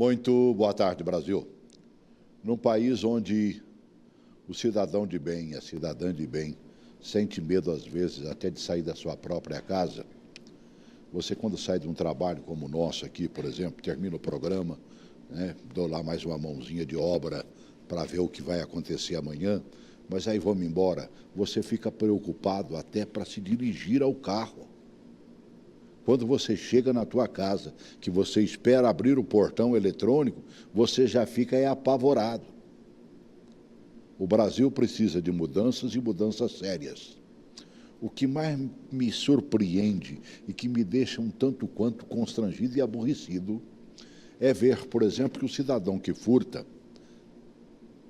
Muito boa tarde, Brasil. Num país onde o cidadão de bem, a cidadã de bem, sente medo, às vezes, até de sair da sua própria casa, você, quando sai de um trabalho como o nosso aqui, por exemplo, termina o programa, né, dou lá mais uma mãozinha de obra para ver o que vai acontecer amanhã, mas aí vamos embora, você fica preocupado até para se dirigir ao carro. Quando você chega na tua casa, que você espera abrir o portão eletrônico, você já fica apavorado. O Brasil precisa de mudanças e mudanças sérias. O que mais me surpreende e que me deixa um tanto quanto constrangido e aborrecido é ver, por exemplo, que o cidadão que furta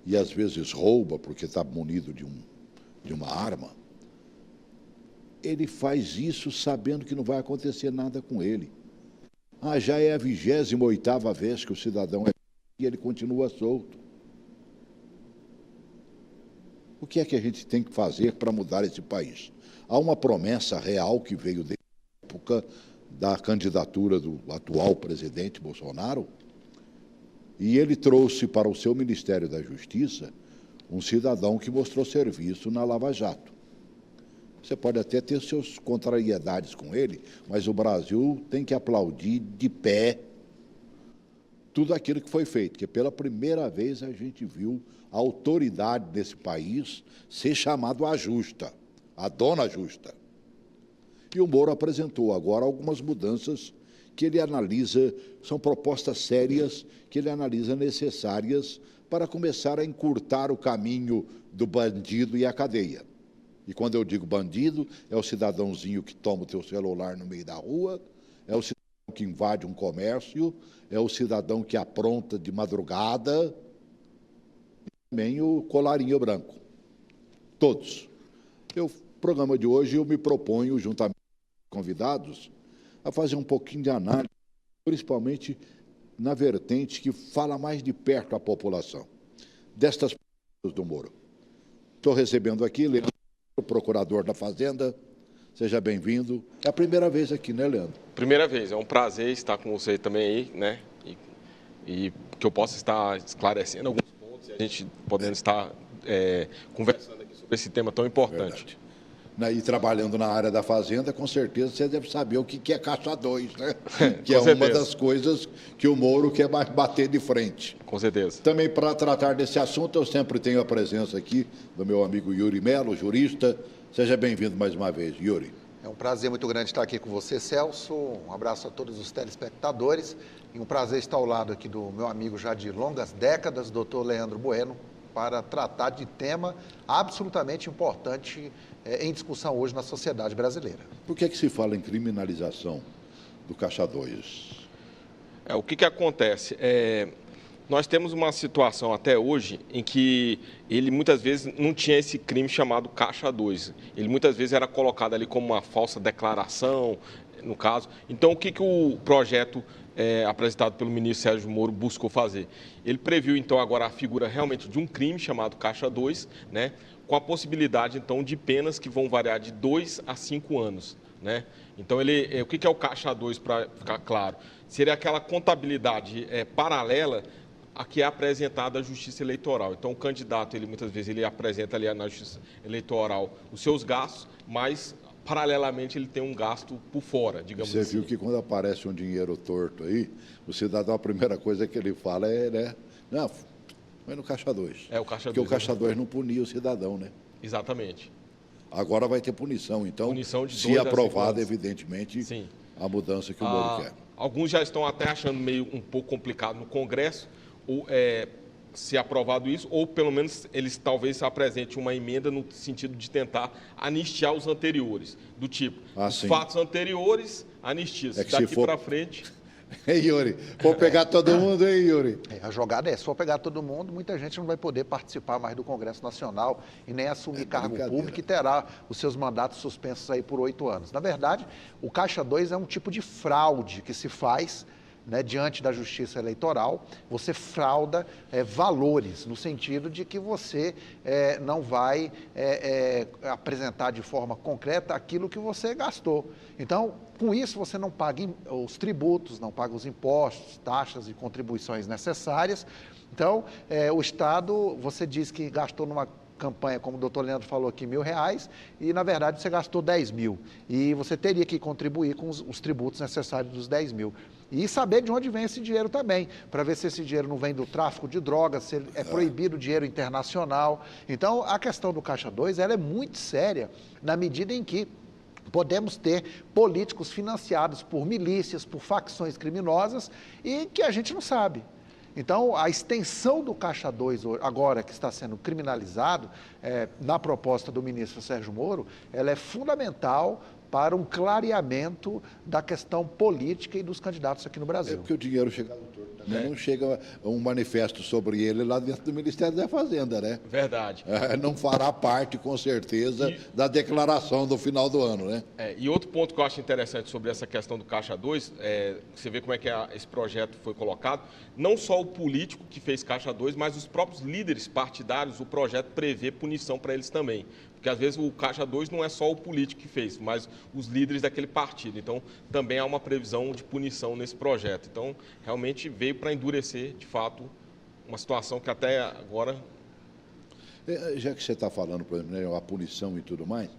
e às vezes rouba porque está munido de uma arma, ele faz isso sabendo que não vai acontecer nada com ele. Já é a 28ª vez que o cidadão é e ele continua solto. O que é que a gente tem que fazer para mudar esse país? Há uma promessa real que veio da época da candidatura do atual presidente Bolsonaro, e ele trouxe para o seu Ministério da Justiça um cidadão que mostrou serviço na Lava Jato. Você pode até ter suas contrariedades com ele, mas o Brasil tem que aplaudir de pé tudo aquilo que foi feito, que pela primeira vez a gente viu a autoridade desse país ser chamado a justa, a dona justa. E o Moro apresentou agora algumas mudanças que ele analisa, são propostas sérias, que ele analisa necessárias para começar a encurtar o caminho do bandido e a cadeia. E quando eu digo bandido, é o cidadãozinho que toma o teu celular no meio da rua, é o cidadão que invade um comércio, é o cidadão que apronta de madrugada, e também o colarinho branco. Todos. No programa de hoje eu me proponho, juntamente com os convidados, a fazer um pouquinho de análise, principalmente na vertente que fala mais de perto a população, destas pessoas do Moro. Estou recebendo aqui Leandro, procurador da Fazenda. Seja bem-vindo. É a primeira vez aqui, né, Leandro? Primeira vez. É um prazer estar com você também aí, né? E que eu possa estar esclarecendo alguns pontos e a gente podendo estar conversando aqui sobre esse tema tão importante. E trabalhando na área da Fazenda, com certeza você deve saber o que é Caixa 2, né? Que é uma das coisas que o Moro quer bater de frente. Com certeza. Também, para tratar desse assunto, eu sempre tenho a presença aqui do meu amigo Yuri Melo, jurista. Seja bem-vindo mais uma vez, Yuri. É um prazer muito grande estar aqui com você, Celso. Um abraço a todos os telespectadores. E um prazer estar ao lado aqui do meu amigo já de longas décadas, doutor Leandro Bueno, para tratar de tema absolutamente importante em discussão hoje na sociedade brasileira. Por que se fala em criminalização do Caixa 2? O que acontece? Nós temos uma situação até hoje em que ele muitas vezes não tinha esse crime chamado Caixa 2. Ele muitas vezes era colocado ali como uma falsa declaração, no caso. Então, o que o projeto apresentado pelo ministro Sérgio Moro buscou fazer? Ele previu, então, agora a figura realmente de um crime chamado Caixa 2, né, com a possibilidade, então, de penas que vão variar de 2 a 5 anos. Né? Então, o que é o Caixa 2, para ficar claro? Seria aquela contabilidade paralela a que é apresentada à Justiça Eleitoral. Então, o candidato, muitas vezes, ele apresenta ali na Justiça Eleitoral os seus gastos, mas, paralelamente, ele tem um gasto por fora, digamos assim. Você viu que quando aparece um dinheiro torto aí, o cidadão, a primeira coisa que ele fala né? Não, foi no Caixa 2. O Caixa 2. Porque o Caixa 2 não punia o cidadão, né? Exatamente. Agora vai ter punição, então, punição de se aprovada, evidentemente, sim, a mudança que o Moro quer. Alguns já estão até achando meio um pouco complicado no Congresso, se aprovado isso, ou pelo menos eles talvez apresentem uma emenda no sentido de tentar anistiar os anteriores, do tipo, os fatos anteriores, anistia. Daqui para frente... Yuri, vou pegar todo mundo, hein, Yuri? A jogada se for pegar todo mundo, muita gente não vai poder participar mais do Congresso Nacional e nem assumir cargo público e terá os seus mandatos suspensos aí por 8 anos. Na verdade, o Caixa 2 é um tipo de fraude que se faz né, diante da Justiça Eleitoral, você frauda valores, no sentido de que você não vai apresentar de forma concreta aquilo que você gastou. Então, com isso, você não paga os tributos, não paga os impostos, taxas e contribuições necessárias. Então, o Estado, você diz que gastou numa campanha, como o doutor Leandro falou aqui, R$1.000, e na verdade você gastou 10 mil. E você teria que contribuir com os tributos necessários dos 10 mil. E saber de onde vem esse dinheiro também, para ver se esse dinheiro não vem do tráfico de drogas, se é proibido o dinheiro internacional. Então, a questão do Caixa 2, ela é muito séria, na medida em que podemos ter políticos financiados por milícias, por facções criminosas, e que a gente não sabe. Então, a extensão do Caixa 2, agora que está sendo criminalizado, na proposta do ministro Sérgio Moro, ela é fundamental para um clareamento da questão política e dos candidatos aqui no Brasil. É porque o dinheiro chega no torno também, não chega um manifesto sobre ele lá dentro do Ministério da Fazenda, né? Verdade. Não fará parte, com certeza, da declaração do final do ano, né? E outro ponto que eu acho interessante sobre essa questão do Caixa 2, você vê como é que esse projeto foi colocado, não só o político que fez Caixa 2, mas os próprios líderes partidários, o projeto prevê punição para eles também. Porque, às vezes, o Caixa 2 não é só o político que fez, mas os líderes daquele partido. Então, também há uma previsão de punição nesse projeto. Então, realmente veio para endurecer, de fato, uma situação que até agora... Já que você está falando, por exemplo, né, a punição e tudo mais,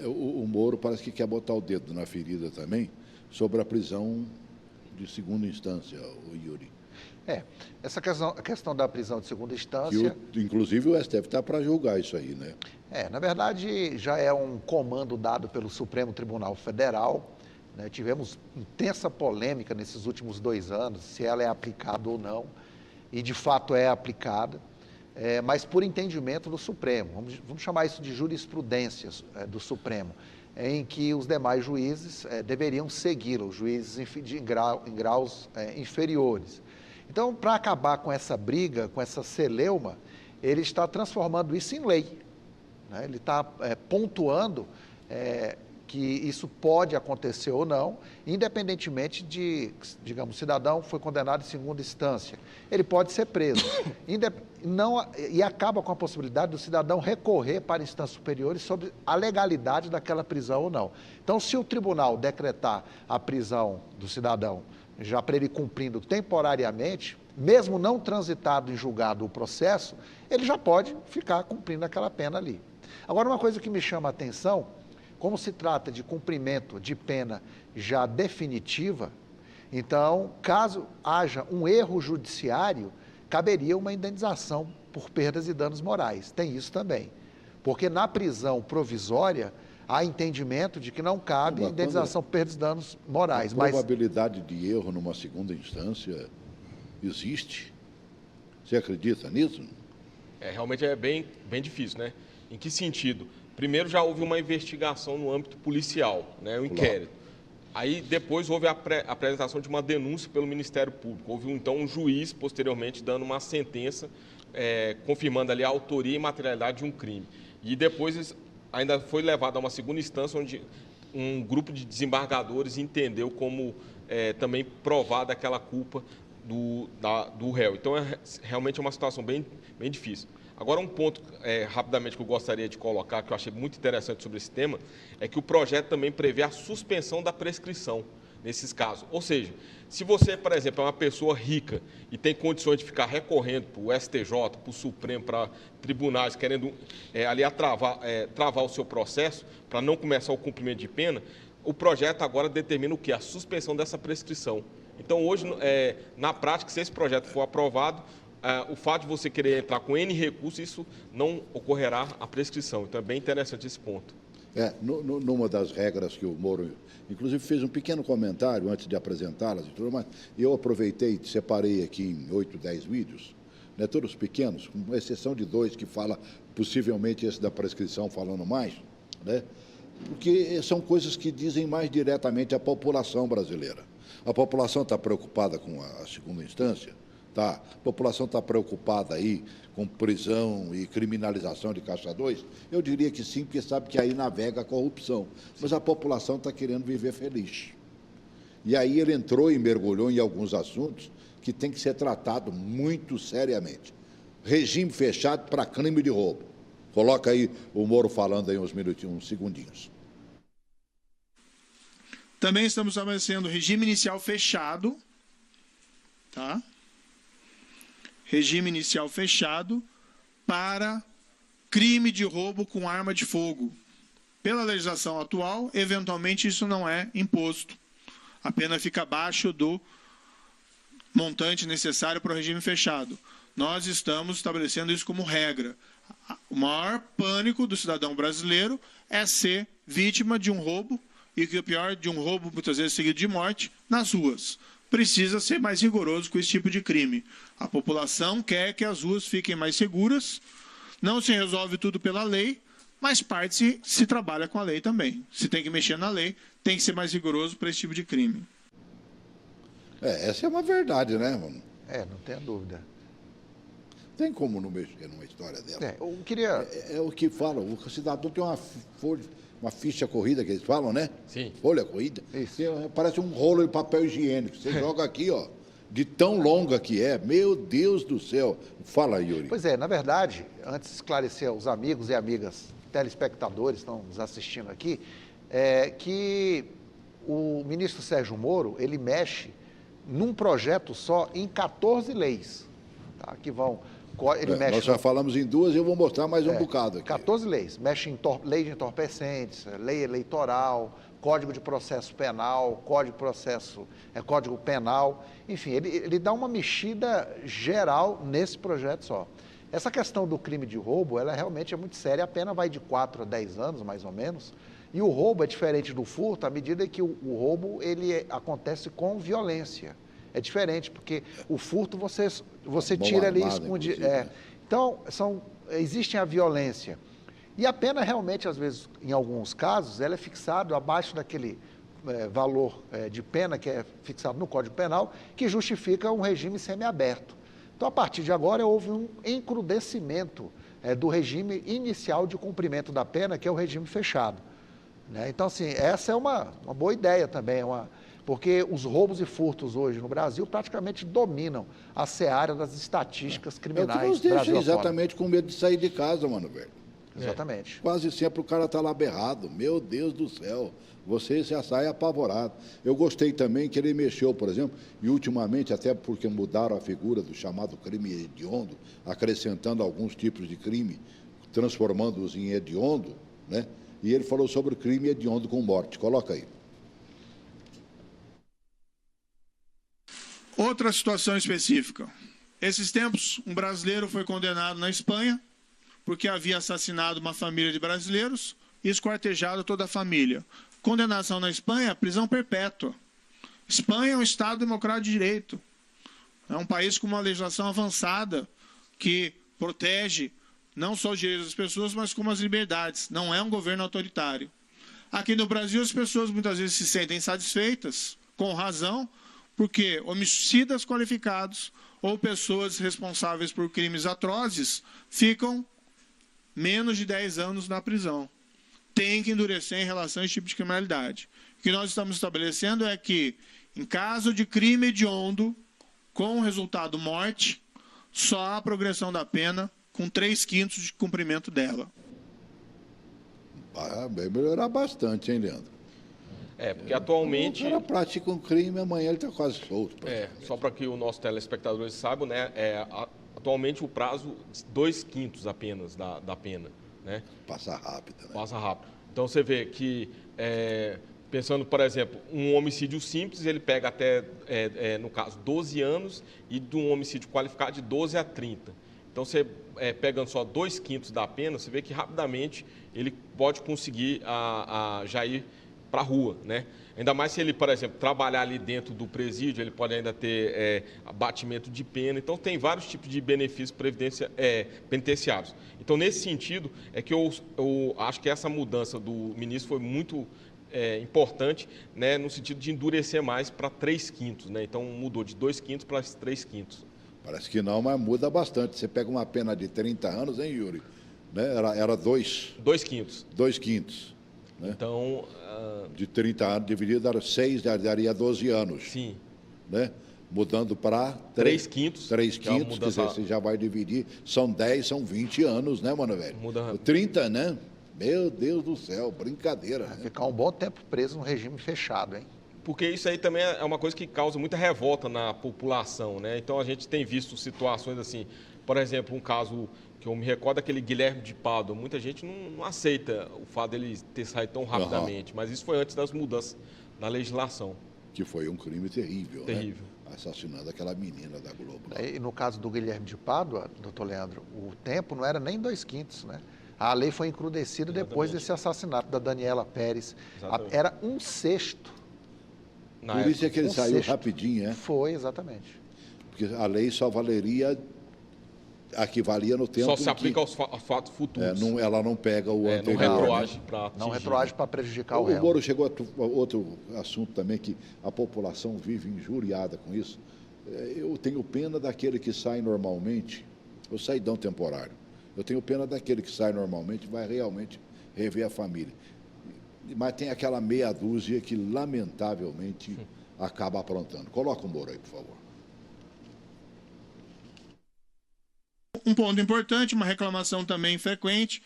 o Moro parece que quer botar o dedo na ferida também sobre a prisão de segunda instância, o Yuri. Essa questão da prisão de segunda instância... Inclusive o STF está para julgar isso aí, né? Na verdade, já é um comando dado pelo Supremo Tribunal Federal, né? Tivemos intensa polêmica nesses últimos 2 anos, se ela é aplicada ou não, e de fato é aplicada, mas por entendimento do Supremo, vamos chamar isso de jurisprudência do Supremo, em que os demais juízes deveriam segui-la, os juízes em graus inferiores. Então, para acabar com essa briga, com essa celeuma, ele está transformando isso em lei, né? Ele está pontuando que isso pode acontecer ou não, independentemente de, digamos, o cidadão foi condenado em segunda instância, ele pode ser preso. E acaba com a possibilidade do cidadão recorrer para instâncias superiores sobre a legalidade daquela prisão ou não. Então, se o tribunal decretar a prisão do cidadão, já para ele cumprindo temporariamente, mesmo não transitado em julgado o processo, ele já pode ficar cumprindo aquela pena ali. Agora, uma coisa que me chama a atenção, como se trata de cumprimento de pena já definitiva, então, caso haja um erro judiciário, caberia uma indenização por perdas e danos morais. Tem isso também. Porque na prisão provisória, há entendimento de que não cabe indenização por perdas e danos morais. A probabilidade de erro numa segunda instância existe? Você acredita nisso? Realmente é bem difícil, né? Em que sentido? Primeiro, já houve uma investigação no âmbito policial, né, o inquérito. Aí, depois, houve a apresentação de uma denúncia pelo Ministério Público. Houve, então, um juiz, posteriormente, dando uma sentença, confirmando ali a autoria e materialidade de um crime. E depois, ainda foi levado a uma segunda instância, onde um grupo de desembargadores entendeu como também provada aquela culpa do réu. Então, realmente é uma situação bem difícil. Agora, um ponto, rapidamente, que eu gostaria de colocar, que eu achei muito interessante sobre esse tema, é que o projeto também prevê a suspensão da prescrição nesses casos. Ou seja, se você, por exemplo, é uma pessoa rica e tem condições de ficar recorrendo para o STJ, para o Supremo, para tribunais, querendo ali travar o seu processo para não começar o cumprimento de pena, o projeto agora determina o quê? A suspensão dessa prescrição. Então, hoje, na prática, se esse projeto for aprovado, o fato de você querer entrar com N recursos, isso não ocorrerá a prescrição. Então, é bem interessante esse ponto. Numa das regras que o Moro, inclusive, fez um pequeno comentário antes de apresentá-las e tudo mais, e eu aproveitei e separei aqui em 8, 10 vídeos, né, todos pequenos, com exceção de 2 que fala, possivelmente esse da prescrição falando mais, né, porque são coisas que dizem mais diretamente à população brasileira. A população está preocupada com a segunda instância? Tá. A população está preocupada aí com prisão e criminalização de Caixa 2? Eu diria que sim, porque sabe que aí navega a corrupção. Mas a população está querendo viver feliz. E aí ele entrou e mergulhou em alguns assuntos que tem que ser tratado muito seriamente. Regime fechado para crime de roubo. Coloca aí o Moro falando aí uns minutinhos, uns segundinhos. Também estamos estabelecendo regime inicial fechado, tá? Regime inicial fechado para crime de roubo com arma de fogo. Pela legislação atual, eventualmente isso não é imposto. A pena fica abaixo do montante necessário para o regime fechado. Nós estamos estabelecendo isso como regra. O maior pânico do cidadão brasileiro é ser vítima de um roubo, e que o pior, de um roubo muitas vezes seguido de morte, nas ruas. Precisa ser mais rigoroso com esse tipo de crime. A população quer que as ruas fiquem mais seguras, não se resolve tudo pela lei, mas parte se trabalha com a lei também. Se tem que mexer na lei, tem que ser mais rigoroso para esse tipo de crime. Essa é uma verdade, né, mano? Não tenha dúvida. Tem como não mexer numa história dessa? Eu queria... É o que falam, o cidadão tem uma ficha corrida que eles falam, né? Sim. Folha corrida. Isso. Que parece um rolo de papel higiênico. Você joga aqui, ó, de tão longa que é. Meu Deus do céu. Fala, Yuri. Pois é, na verdade, antes de esclarecer aos amigos e amigas telespectadores que estão nos assistindo aqui, que o ministro Sérgio Moro, ele mexe num projeto só em 14 leis, tá? Que vão... Nós já falamos em duas e eu vou mostrar mais um bocado aqui. 14 leis. Mexe em lei de entorpecentes, lei eleitoral, Código de Processo Penal, Código Penal. Enfim, ele dá uma mexida geral nesse projeto só. Essa questão do crime de roubo, ela realmente é muito séria. A pena vai de 4 a 10 anos, mais ou menos. E o roubo é diferente do furto à medida que o roubo acontece com violência. É diferente, porque o furto você tira ali, esconde. Então, existe a violência. E a pena realmente, às vezes, em alguns casos, ela é fixada abaixo daquele valor de pena que é fixado no Código Penal, que justifica um regime semiaberto. Então, a partir de agora, houve um encrudecimento do regime inicial de cumprimento da pena, que é o regime fechado. Né? Então, assim, essa é uma boa ideia também, porque os roubos e furtos hoje no Brasil praticamente dominam a seara das estatísticas criminais. É o que nos deixa exatamente com medo de sair de casa, mano, velho. Exatamente. Quase sempre o cara está lá berrado. Meu Deus do céu, você já sai apavorado. Eu gostei também que ele mexeu, por exemplo, e ultimamente, até porque mudaram a figura do chamado crime hediondo, acrescentando alguns tipos de crime, transformando-os em hediondo, né? E ele falou sobre o crime hediondo com morte. Coloca aí. Outra situação específica. Esses tempos, um brasileiro foi condenado na Espanha porque havia assassinado uma família de brasileiros e esquartejado toda a família. Condenação na Espanha, prisão perpétua. Espanha é um Estado democrático de direito. É um país com uma legislação avançada que protege não só os direitos das pessoas, mas como as liberdades. Não é um governo autoritário. Aqui no Brasil, as pessoas muitas vezes se sentem satisfeitas, com razão, porque homicidas qualificados ou pessoas responsáveis por crimes atrozes ficam menos de 10 anos na prisão. Tem que endurecer em relação a esse tipo de criminalidade. O que nós estamos estabelecendo é que, em caso de crime hediondo, com resultado morte, só há progressão da pena com 3/5 de cumprimento dela. Vai melhorar bastante, hein, Leandro? Porque atualmente... O cara pratica um crime, amanhã ele está quase solto. Só para que o nosso telespectador saiba, né, atualmente o prazo 2/5 apenas da pena. Né? Passa rápido, né? Passa rápido. Então você vê que, pensando, por exemplo, um homicídio simples, ele pega até, no caso, 12 anos e de um homicídio qualificado de 12 a 30. Então você, pegando só 2/5 da pena, você vê que rapidamente ele pode conseguir já ir para a rua, né? Ainda mais se ele, por exemplo, trabalhar ali dentro do presídio, ele pode ainda ter abatimento de pena. Então, tem vários tipos de benefícios penitenciários. Então, nesse sentido, é que eu acho que essa mudança do ministro foi muito importante, né, no sentido de endurecer mais para 3/5, né? Então, mudou de 2/5 para 3/5. Parece que não, mas muda bastante. Você pega uma pena de 30 anos, hein, Yuri? Né? Era 2/5. 2/5. 2/5. Né? Então... De 30 anos, dividido, era 6, daria 12 anos. Sim. Né? Mudando para 3 quintos. 3 quintos, quer dizer, você já vai dividir, são 10, são 20 anos, né, mano, velho? Muda... 30, né? Meu Deus do céu, brincadeira. Vai né? ficar um bom tempo preso no regime fechado, hein? Porque isso aí também é uma coisa que causa muita revolta na população, né? Então a gente tem visto situações assim, por exemplo, um caso que eu me recordo, aquele Guilherme de Pádua. Muita gente não aceita o fato dele ter saído tão rapidamente, mas isso foi antes das mudanças na legislação. Que foi um crime terrível, Terrível. Né? Assassinando aquela menina da Globo. E no caso do Guilherme de Pádua, doutor Leandro, o tempo não era nem 2 quintos, né? A lei foi encrudecida depois desse assassinato da Daniela Pérez. Era 1/6. Por isso é que ele saiu rapidinho, né? Foi, exatamente. Porque a lei só valeria a que valia no tempo. Só se aplica aos fatos futuros. Ela não pega o anterior. Não retroage para Não retroage para prejudicar o réu. O Moro chegou a outro assunto também, que a população vive injuriada com isso. Eu tenho pena daquele que sai normalmente, o saidão temporário. Eu tenho pena daquele que sai normalmente e vai realmente rever a família. Mas tem aquela meia dúzia que, lamentavelmente, acaba aprontando. Coloca o Moro aí, por favor. Um ponto importante, uma reclamação também frequente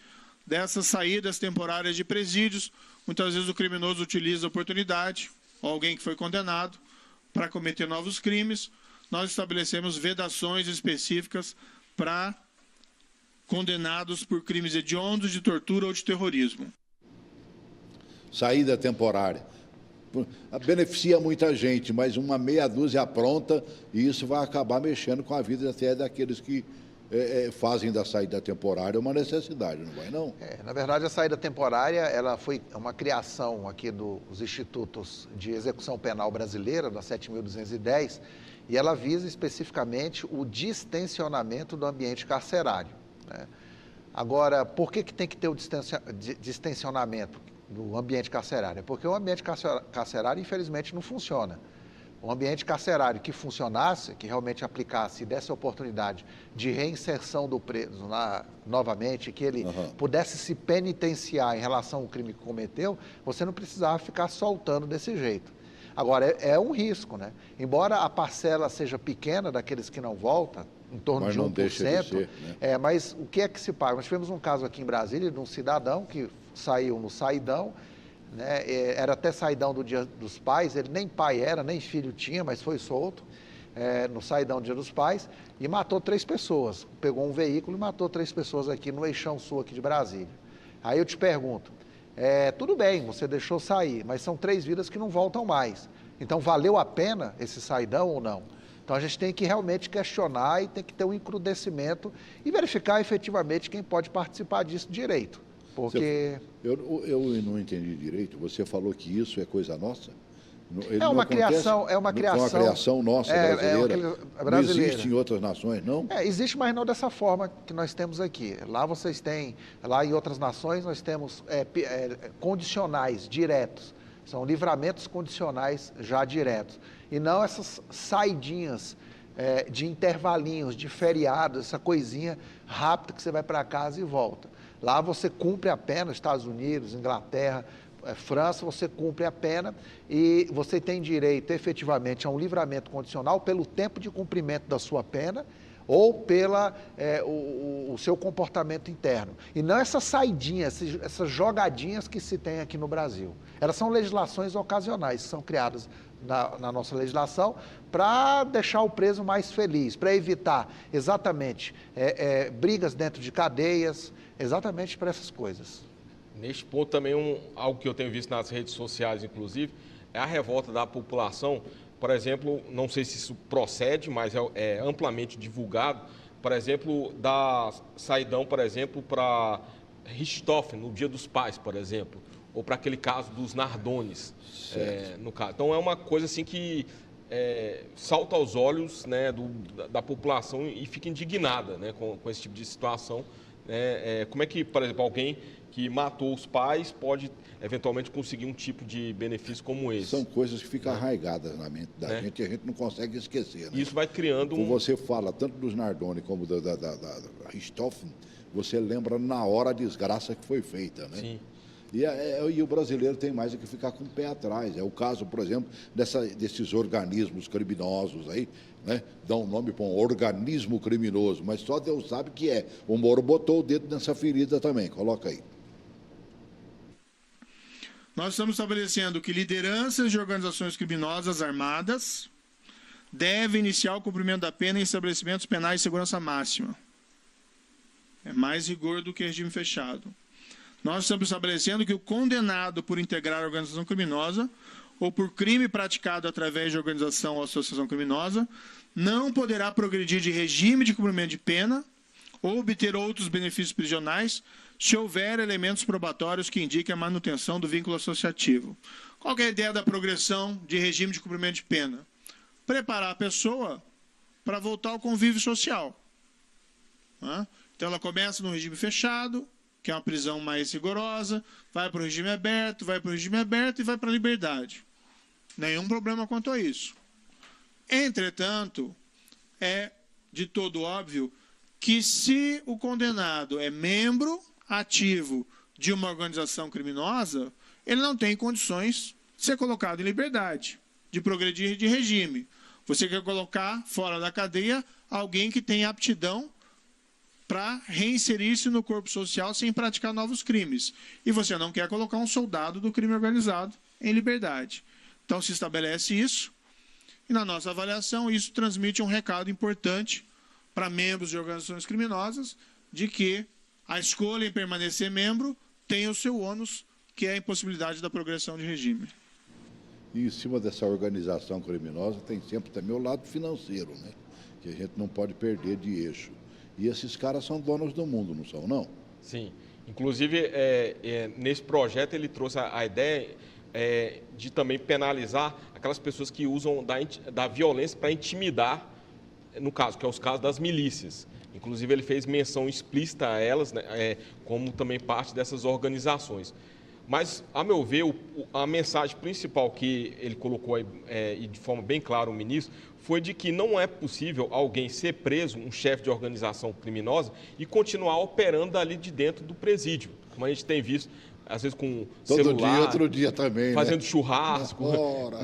dessas saídas temporárias de presídios. Muitas vezes o criminoso utiliza a oportunidade, ou alguém que foi condenado, para cometer novos crimes. Nós estabelecemos vedações específicas para condenados por crimes hediondos, de tortura ou de terrorismo. Saída temporária. Beneficia muita gente, mas uma meia dúzia apronta e isso vai acabar mexendo com a vida até daqueles que fazem da saída temporária uma necessidade, não vai não? Na verdade, a saída temporária ela foi uma criação aqui dos Institutos de Execução Penal Brasileira, da 7.210, e ela visa especificamente o distensionamento do ambiente carcerário. Né? Agora, por que tem que ter o distensionamento do ambiente carcerário? Porque o ambiente carcerário, infelizmente, não funciona. Um ambiente carcerário que funcionasse, que realmente aplicasse e desse a oportunidade de reinserção do preso novamente, que ele pudesse se penitenciar em relação ao crime que cometeu, você não precisava ficar soltando desse jeito. Agora, é um risco, né? Embora a parcela seja pequena daqueles que não voltam, em torno mas de 1%, não deixa de ser, né? Mas o que é que se paga? Nós tivemos um caso aqui em Brasília de um cidadão que saiu no saidão, né? Era até saidão do Dia dos Pais, ele nem pai era, nem filho tinha, mas foi solto no saidão do Dia dos Pais e matou 3 pessoas. Pegou um veículo e matou 3 pessoas aqui no Eixão Sul aqui de Brasília. Aí eu te pergunto, tudo bem, você deixou sair, mas são 3 vidas que não voltam mais. Então valeu a pena esse saidão ou não? Então a gente tem que realmente questionar e tem que ter um encrudecimento e verificar efetivamente quem pode participar disso direito. Porque... Eu não entendi direito. Você falou que isso é coisa nossa? É uma criação nossa, brasileira. Brasileira. Não existe em outras nações, não? Existe, mas não dessa forma que nós temos aqui. Lá vocês têm, lá em outras nações nós temos condicionais diretos. São livramentos condicionais já diretos. E não essas saidinhas de intervalinhos, de feriados, essa coisinha rápida que você vai para casa e volta. Lá você cumpre a pena, Estados Unidos, Inglaterra, França, você cumpre a pena e você tem direito efetivamente a um livramento condicional pelo tempo de cumprimento da sua pena ou pela o seu comportamento interno. E não essas saidinhas, essas jogadinhas que se tem aqui no Brasil. Elas são legislações ocasionais, que são criadas na nossa legislação para deixar o preso mais feliz, para evitar exatamente brigas dentro de cadeias, exatamente para essas coisas. Neste ponto também, algo que eu tenho visto nas redes sociais, inclusive, é a revolta da população. Por exemplo, não sei se isso procede, mas é amplamente divulgado, por exemplo, da saidão, por exemplo, para Richthofen, no Dia dos Pais, por exemplo, ou para aquele caso dos Nardones, no caso. Então, é uma coisa assim que salta aos olhos, né, da população e fica indignada, né, com esse tipo de situação. Como é que, por exemplo, alguém que matou os pais pode eventualmente conseguir um tipo de benefício como esse? São coisas que ficam arraigadas na mente da gente e a gente não consegue esquecer. Né? Isso vai criando Quando você fala tanto dos Nardoni como da Richthofen, você lembra na hora a desgraça que foi feita. Né? Sim. E o brasileiro tem mais que ficar com o pé atrás. É o caso, por exemplo, desses organismos criminosos aí, né? Dá um nome para um organismo criminoso, mas só Deus sabe que é. O Moro botou o dedo nessa ferida também. Coloca aí. Nós estamos estabelecendo que lideranças de organizações criminosas armadas devem iniciar o cumprimento da pena em estabelecimentos penais de segurança máxima. É mais rigor do que regime fechado. Nós estamos estabelecendo que o condenado por integrar a organização criminosa ou por crime praticado através de organização ou associação criminosa não poderá progredir de regime de cumprimento de pena ou obter outros benefícios prisionais se houver elementos probatórios que indiquem a manutenção do vínculo associativo. Qual que é a ideia da progressão de regime de cumprimento de pena? Preparar a pessoa para voltar ao convívio social. Então ela começa no regime fechado, que é uma prisão mais rigorosa, vai para o regime aberto, vai para o regime aberto e vai para a liberdade. Nenhum problema quanto a isso. Entretanto, é de todo óbvio que se o condenado é membro ativo de uma organização criminosa, ele não tem condições de ser colocado em liberdade, de progredir de regime. Você quer colocar fora da cadeia alguém que tem aptidão para reinserir-se no corpo social sem praticar novos crimes. E você não quer colocar um soldado do crime organizado em liberdade. Então se estabelece isso, e na nossa avaliação isso transmite um recado importante para membros de organizações criminosas de que a escolha em permanecer membro tem o seu ônus, que é a impossibilidade da progressão de regime. E em cima dessa organização criminosa tem sempre também o lado financeiro, né? Que a gente não pode perder de eixo. E esses caras são donos do mundo, não são, não? Sim. Inclusive, nesse projeto ele trouxe a ideia de também penalizar aquelas pessoas que usam da violência para intimidar, no caso, que é os casos das milícias. Inclusive, ele fez menção explícita a elas, né, como também parte dessas organizações. Mas, a meu ver, a mensagem principal que ele colocou e de forma bem clara o ministro, foi de que não é possível alguém ser preso, um chefe de organização criminosa, e continuar operando ali de dentro do presídio, como a gente tem visto, às vezes com todo celular, dia, outro dia também, fazendo né? churrasco,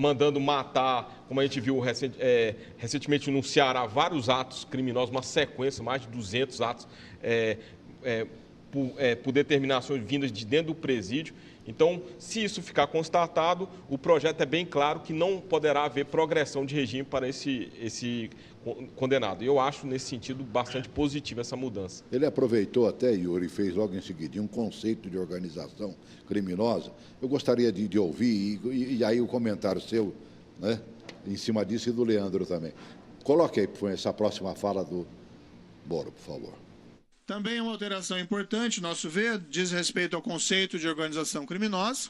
mandando matar, como a gente viu recentemente no Ceará, vários atos criminosos, uma sequência, mais de 200 atos por determinações vindas de dentro do presídio. Então, se isso ficar constatado, o projeto é bem claro que não poderá haver progressão de regime para esse condenado. Eu acho, nesse sentido, bastante positivo essa mudança. Ele aproveitou até, Yuri, e fez logo em seguida um conceito de organização criminosa. Eu gostaria de ouvir, e aí o comentário seu, né, em cima disso, e do Leandro também. Coloque aí essa próxima fala do Moro, por favor. Também uma alteração importante, nosso ver, diz respeito ao conceito de organização criminosa.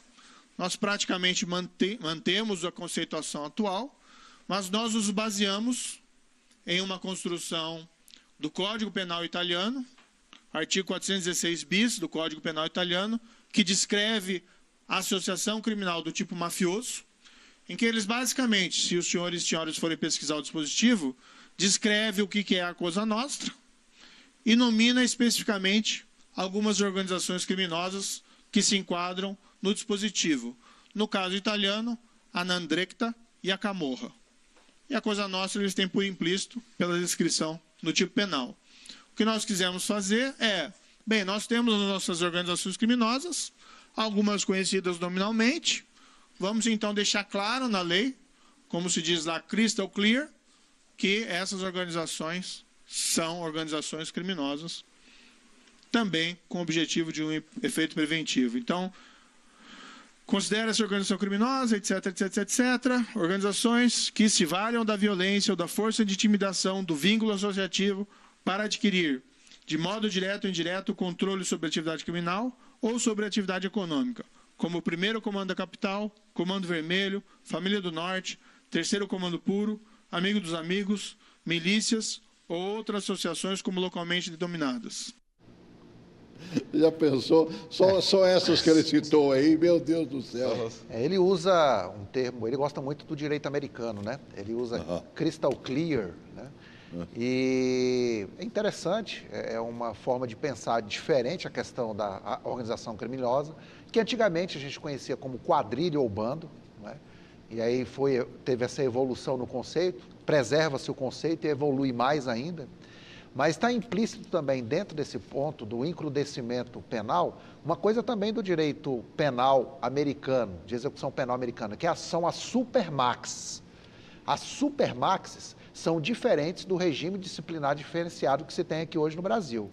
Nós praticamente mantemos a conceituação atual, mas nós nos baseamos em uma construção do Código Penal italiano, artigo 416 bis do Código Penal italiano, que descreve a associação criminal do tipo mafioso, em que eles basicamente, se os senhores e senhoras forem pesquisar o dispositivo, descreve o que é a Cosa Nostra, e nomina especificamente algumas organizações criminosas que se enquadram no dispositivo. No caso italiano, a 'Ndrangheta e a Camorra. E a Cosa Nostra eles têm por implícito pela descrição no tipo penal. O que nós quisemos fazer bem, nós temos as nossas organizações criminosas, algumas conhecidas nominalmente, vamos então deixar claro na lei, como se diz lá, crystal clear, que essas organizações são organizações criminosas, também com o objetivo de um efeito preventivo. Então, considera essa organização criminosa, etc, etc, etc, organizações que se valham da violência ou da força de intimidação do vínculo associativo para adquirir, de modo direto ou indireto, o controle sobre a atividade criminal ou sobre a atividade econômica, como o 1º Comando da Capital, Comando Vermelho, Família do Norte, 3º Comando Puro, Amigo dos Amigos, milícias ou outras associações como localmente denominadas. Já pensou? Só essas que ele citou aí, meu Deus do céu. Ele usa um termo, ele gosta muito do direito americano, né? Ele usa crystal clear, né? E é interessante, é uma forma de pensar diferente a questão da organização criminosa, que antigamente a gente conhecia como quadrilha ou bando, não é? E aí teve essa evolução no conceito, preserva-se o conceito e evolui mais ainda, mas está implícito também dentro desse ponto do encrudecimento penal, uma coisa também do direito penal americano, de execução penal americana, que são as supermaxes. As supermaxes são diferentes do regime disciplinar diferenciado que se tem aqui hoje no Brasil.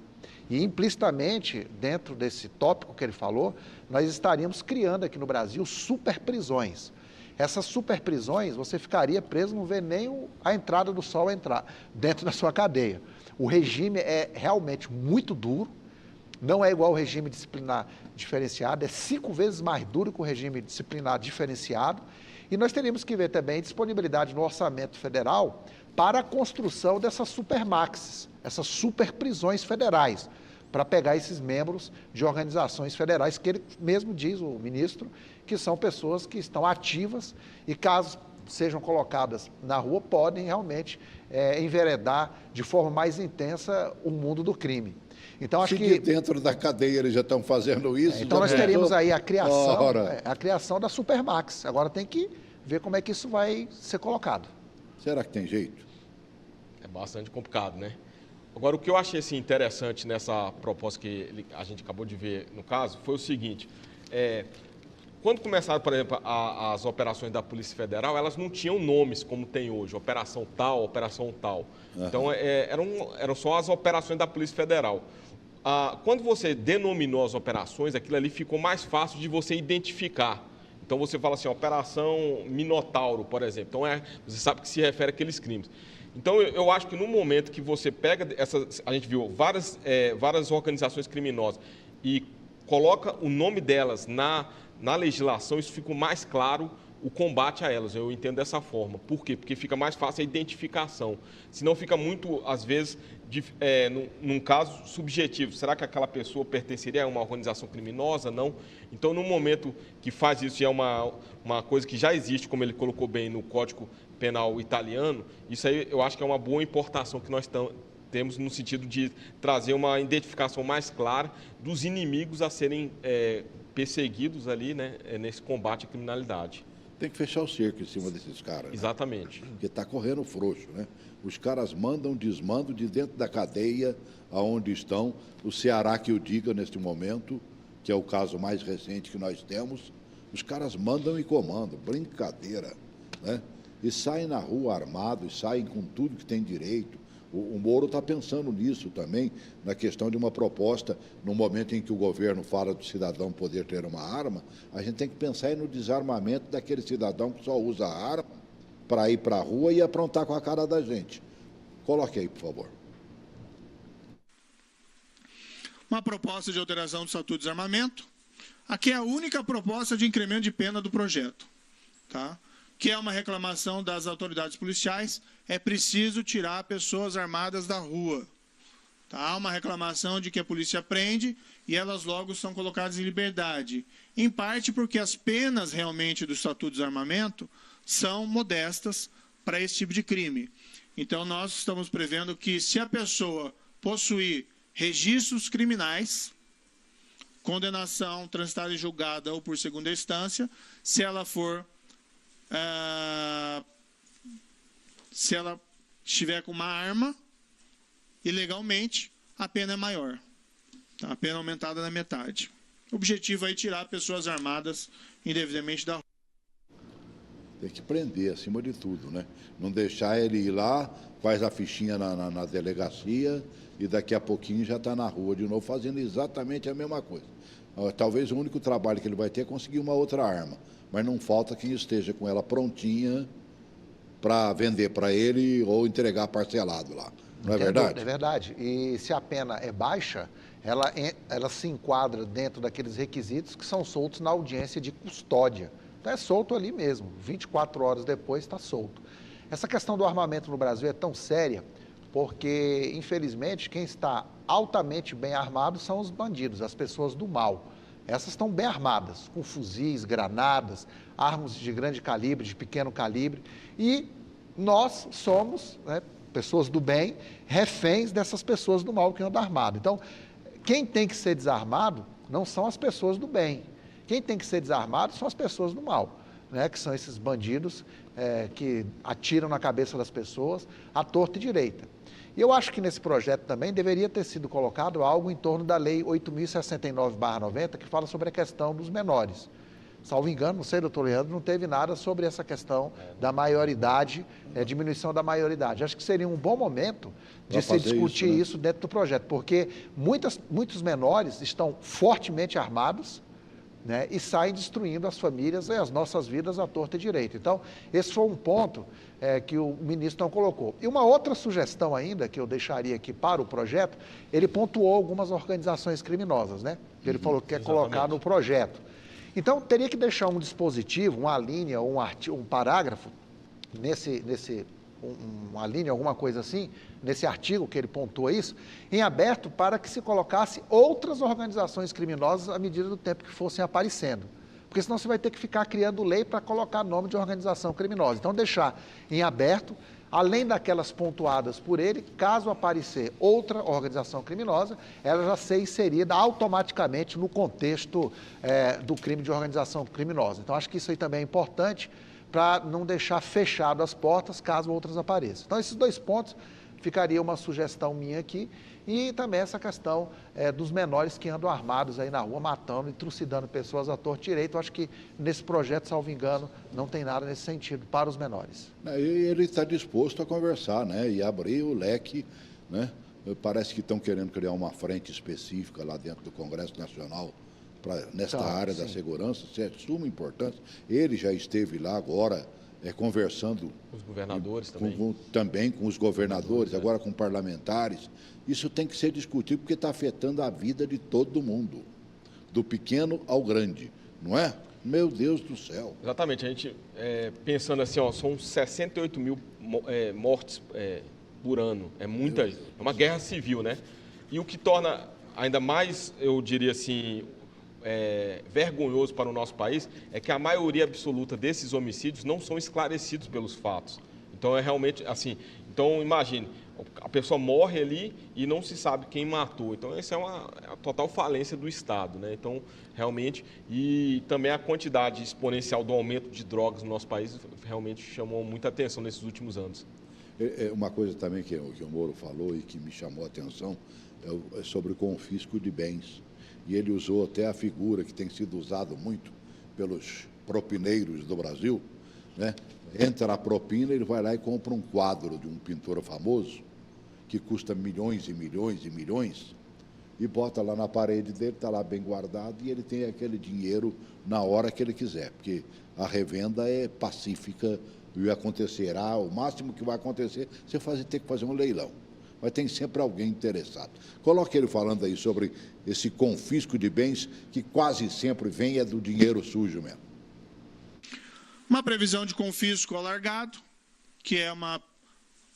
E implicitamente, dentro desse tópico que ele falou, nós estaríamos criando aqui no Brasil superprisões. Essas superprisões, você ficaria preso, não vê nem a entrada do sol entrar dentro da sua cadeia. O regime é realmente muito duro, não é igual ao regime disciplinar diferenciado, é 5 vezes mais duro que o regime disciplinar diferenciado, e nós teríamos que ver também disponibilidade no orçamento federal para a construção dessas supermaxes, essas superprisões federais, para pegar esses membros de organizações federais, que ele mesmo diz, o ministro, que são pessoas que estão ativas e, caso sejam colocadas na rua, podem realmente enveredar de forma mais intensa o mundo do crime. Então, acho que dentro da cadeia eles já estão fazendo isso. Então, nós teríamos aí a criação da Supermax. Agora tem que ver como é que isso vai ser colocado. Será que tem jeito? É bastante complicado, né? Agora, o que eu achei assim, interessante nessa proposta que a gente acabou de ver no caso foi o seguinte: quando começaram, por exemplo, as operações da Polícia Federal, elas não tinham nomes como tem hoje, operação tal, operação tal. Uhum. Então, eram só as operações da Polícia Federal. Quando você denominou as operações, aquilo ali ficou mais fácil de você identificar. Então, você fala assim, Operação Minotauro, por exemplo. Então, você sabe que se refere àqueles crimes. Então, eu acho que no momento que você pega a gente viu várias organizações criminosas e coloca o nome delas na legislação, isso fica mais claro o combate a elas. Eu entendo dessa forma. Por quê? Porque fica mais fácil a identificação. Senão fica muito, às vezes, num caso subjetivo. Será que aquela pessoa pertenceria a uma organização criminosa? Não. Então, no momento que faz isso, e é uma coisa que já existe, como ele colocou bem no Código Penal italiano, isso aí eu acho que é uma boa importação que nós temos no sentido de trazer uma identificação mais clara dos inimigos a serem perseguidos ali, né, nesse combate à criminalidade. Tem que fechar o cerco em cima desses caras. Exatamente. Né? Porque está correndo frouxo, né? Os caras mandam, desmandam de dentro da cadeia aonde estão. O Ceará que o diga neste momento, que é o caso mais recente que nós temos, os caras mandam e comandam, brincadeira, né? E saem na rua armados, saem com tudo que tem direito. O Moro está pensando nisso também, na questão de uma proposta, no momento em que o governo fala do cidadão poder ter uma arma, a gente tem que pensar no desarmamento daquele cidadão que só usa a arma para ir para a rua e aprontar com a cara da gente. Coloque aí, por favor. Uma proposta de alteração do Estatuto de Desarmamento. Aqui é a única proposta de incremento de pena do projeto, tá? Que é uma reclamação das autoridades policiais, é preciso tirar pessoas armadas da rua. Tá? Há uma reclamação de que a polícia prende e elas logo são colocadas em liberdade. Em parte porque as penas realmente do Estatuto de Desarmamento são modestas para esse tipo de crime. Então, nós estamos prevendo que se a pessoa possuir registros criminais, condenação transitada e julgada ou por segunda instância, se ela estiver com uma arma, ilegalmente, a pena é maior. Tá? A pena é aumentada na metade. O objetivo é tirar pessoas armadas indevidamente da rua. Tem que prender, acima de tudo, né? Não deixar ele ir lá, faz a fichinha na delegacia e daqui a pouquinho já está na rua de novo, fazendo exatamente a mesma coisa. Talvez o único trabalho que ele vai ter é conseguir uma outra arma, mas não falta quem esteja com ela prontinha para vender para ele ou entregar parcelado lá. Não é verdade? É verdade. E se a pena é baixa, ela se enquadra dentro daqueles requisitos que são soltos na audiência de custódia. Então é solto ali mesmo, 24 horas depois está solto. Essa questão do armamento no Brasil é tão séria porque, infelizmente, quem está altamente bem armado são os bandidos, as pessoas do mal. Essas estão bem armadas, com fuzis, granadas, armas de grande calibre, de pequeno calibre. E nós somos, né, pessoas do bem, reféns dessas pessoas do mal que andam armadas. Então, quem tem que ser desarmado não são as pessoas do bem. Quem tem que ser desarmado são as pessoas do mal, né? Que são esses bandidos que atiram na cabeça das pessoas à torta e direita. E eu acho que nesse projeto também deveria ter sido colocado algo em torno da Lei 8.069/90, que fala sobre a questão dos menores. Salvo engano, não sei, doutor Leandro, não teve nada sobre essa questão da maioridade, diminuição da maioridade. Acho que seria um bom momento de se discutir isso dentro do projeto, porque muitos menores estão fortemente armados, né, e saem destruindo as famílias e as nossas vidas à torta e direita. Então, esse foi um ponto que o ministro não colocou. E uma outra sugestão ainda, que eu deixaria aqui para o projeto, ele pontuou algumas organizações criminosas, né? Que ele falou que quer colocar no projeto. Então, teria que deixar um dispositivo, uma linha ou um parágrafo, uma linha, alguma coisa assim, nesse artigo que ele pontua isso, em aberto para que se colocasse outras organizações criminosas à medida do tempo que fossem aparecendo. Porque senão você vai ter que ficar criando lei para colocar nome de organização criminosa. Então, deixar em aberto, além daquelas pontuadas por ele, caso aparecer outra organização criminosa, ela já ser inserida automaticamente no contexto do crime de organização criminosa. Então, acho que isso aí também é importante para não deixar fechado as portas caso outras apareçam. Então, esses dois pontos ficaria uma sugestão minha aqui, e também essa questão dos menores que andam armados aí na rua, matando e trucidando pessoas à torta e direita. Eu acho que nesse projeto, salvo engano, não tem nada nesse sentido para os menores. Ele está disposto a conversar, né, e abrir o leque, né? Parece que estão querendo criar uma frente específica lá dentro do Congresso Nacional nesta área da segurança, isso é de suma importância. Ele já esteve lá agora, conversando os governadores também com os governadores, agora com parlamentares. Isso tem que ser discutido porque está afetando a vida de todo mundo, do pequeno ao grande, não é? Meu Deus do céu. Exatamente, a gente pensando assim, são 68 mil mortes por ano, é uma guerra civil, né? E o que torna ainda mais, eu diria assim, vergonhoso para o nosso país é que a maioria absoluta desses homicídios não são esclarecidos pelos fatos. Então, é realmente assim, então imagine, a pessoa morre ali e não se sabe quem matou. Então, essa é a total falência do Estado, né? Então, realmente, e também a quantidade exponencial do aumento de drogas no nosso país realmente chamou muita atenção nesses últimos anos. Uma coisa também que o Moro falou e que me chamou a atenção é sobre o confisco de bens. E ele usou até a figura que tem sido usada muito pelos propineiros do Brasil, né? Entra a propina, ele vai lá e compra um quadro de um pintor famoso, que custa milhões e milhões e milhões, e bota lá na parede dele, está lá bem guardado, e ele tem aquele dinheiro na hora que ele quiser, porque a revenda é pacífica e acontecerá, o máximo que vai acontecer, você ter que fazer um leilão. Mas tem sempre alguém interessado. Coloque ele falando aí sobre esse confisco de bens que quase sempre vem do dinheiro sujo mesmo. Uma previsão de confisco alargado, que é uma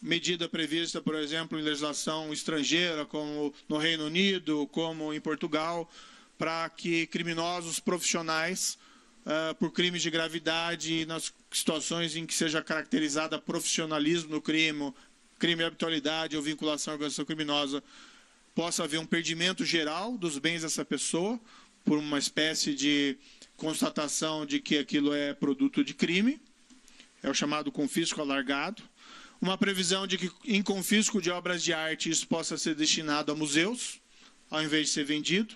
medida prevista, por exemplo, em legislação estrangeira, como no Reino Unido, como em Portugal, para que criminosos profissionais, por crimes de gravidade, nas situações em que seja caracterizada profissionalismo no crime de habitualidade ou vinculação à organização criminosa, possa haver um perdimento geral dos bens dessa pessoa, por uma espécie de constatação de que aquilo é produto de crime, é o chamado confisco alargado. Uma previsão de que, em confisco de obras de arte, isso possa ser destinado a museus, ao invés de ser vendido.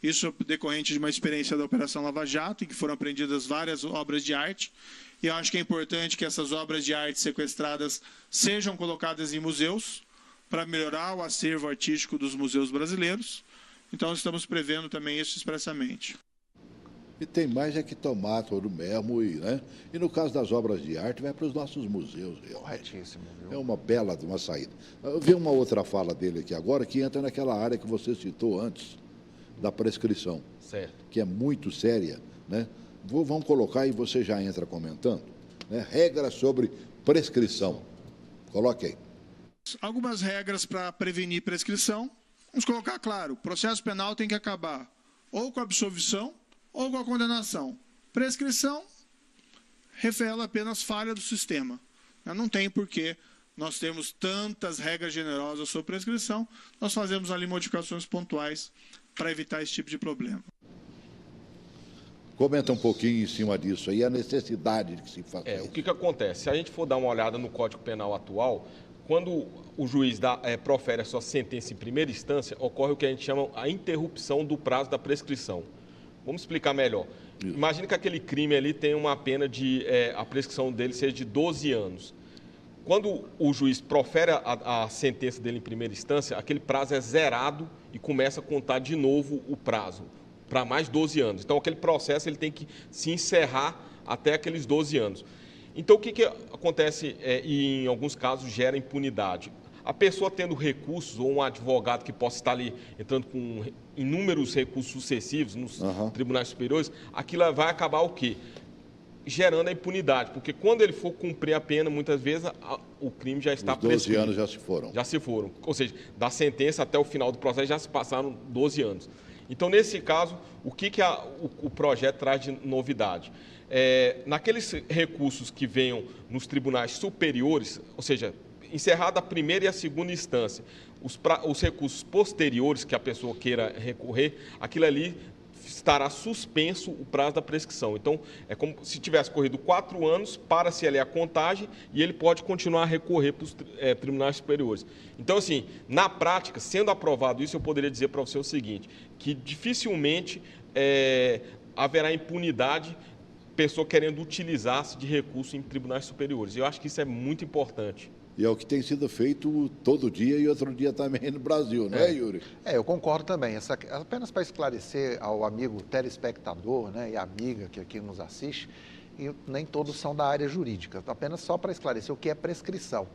Isso é decorrente de uma experiência da Operação Lava Jato, em que foram apreendidas várias obras de arte. E eu acho que é importante que essas obras de arte sequestradas sejam colocadas em museus, para melhorar o acervo artístico dos museus brasileiros. Então, estamos prevendo também isso expressamente. E tem mais que tomar todo mesmo, né? E no caso das obras de arte, vai para os nossos museus. Corretíssimo, viu? É uma bela de uma saída. Eu vi uma outra fala dele aqui agora, que entra naquela área que você citou antes, da prescrição. Certo. Que é muito séria, né? Vamos colocar e você já entra comentando, né? Regras sobre prescrição. Coloque aí. Algumas regras para prevenir prescrição. Vamos colocar claro, o processo penal tem que acabar ou com a absolvição ou com a condenação. Prescrição revela apenas falha do sistema. Não tem porquê nós temos tantas regras generosas sobre prescrição, nós fazemos ali modificações pontuais para evitar esse tipo de problema. Comenta um pouquinho em cima disso aí, a necessidade de que se faça isso. O que acontece? Se a gente for dar uma olhada no Código Penal atual, quando o juiz profere a sua sentença em primeira instância, ocorre o que a gente chama a interrupção do prazo da prescrição. Vamos explicar melhor. Isso. Imagina que aquele crime ali tem uma pena de... a prescrição dele seja de 12 anos. Quando o juiz profere a sentença dele em primeira instância, aquele prazo é zerado e começa a contar de novo o prazo para mais 12 anos. Então, aquele processo ele tem que se encerrar até aqueles 12 anos. Então, o que acontece e, em alguns casos, gera impunidade? A pessoa tendo recursos ou um advogado que possa estar ali entrando com inúmeros recursos sucessivos nos tribunais superiores, aquilo vai acabar o quê? Gerando a impunidade, porque quando ele for cumprir a pena, muitas vezes o crime já está prescrito. 12 anos já se foram. Já se foram. Ou seja, da sentença até o final do processo já se passaram 12 anos. Então, nesse caso, o que o projeto traz de novidade? Naqueles recursos que venham nos tribunais superiores, ou seja, encerrada a primeira e a segunda instância, os recursos posteriores que a pessoa queira recorrer, aquilo ali estará suspenso o prazo da prescrição. Então, é como se tivesse corrido 4 anos, para-se ali a contagem e ele pode continuar a recorrer para os tribunais superiores. Então, assim, na prática, sendo aprovado isso, eu poderia dizer para você o seguinte, que dificilmente haverá impunidade pessoa querendo utilizar-se de recurso em tribunais superiores. Eu acho que isso é muito importante. E é o que tem sido feito todo dia e outro dia também no Brasil, não é, Yuri? Eu concordo também. Apenas para esclarecer ao amigo telespectador, né, e amiga que aqui nos assiste, e nem todos são da área jurídica, apenas só para esclarecer o que é prescrição.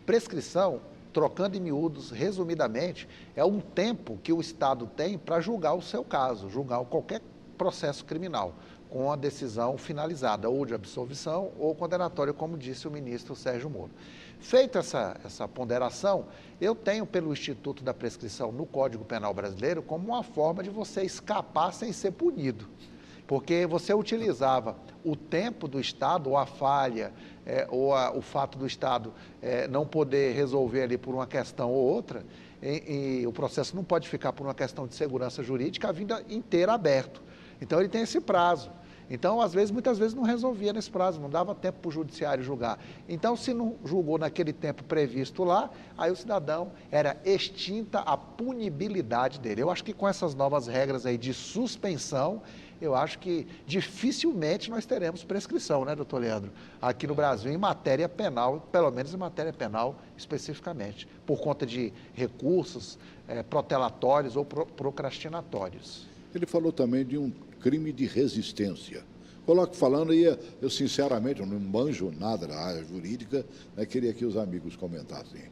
Prescrição, trocando em miúdos, resumidamente, é um tempo que o Estado tem para julgar o seu caso, julgar qualquer processo criminal, com a decisão finalizada, ou de absolvição ou condenatória, como disse o ministro Sérgio Moro. Feita essa ponderação, eu tenho pelo Instituto da Prescrição no Código Penal Brasileiro como uma forma de você escapar sem ser punido. Porque você utilizava o tempo do Estado, ou a falha, o fato do Estado não poder resolver ali por uma questão ou outra, e o processo não pode ficar por uma questão de segurança jurídica a vida inteira aberto. Então, ele tem esse prazo. Então, muitas vezes não resolvia nesse prazo, não dava tempo para o judiciário julgar. Então, se não julgou naquele tempo previsto lá, aí o cidadão era extinta a punibilidade dele. Eu acho que com essas novas regras aí de suspensão, eu acho que dificilmente nós teremos prescrição, né, doutor Leandro? Aqui no Brasil, em matéria penal, pelo menos em matéria penal especificamente, por conta de recursos protelatórios ou procrastinatórios. Ele falou também de um crime de resistência. Coloco falando aí, eu sinceramente eu não manjo nada da área jurídica, né, queria que os amigos comentassem.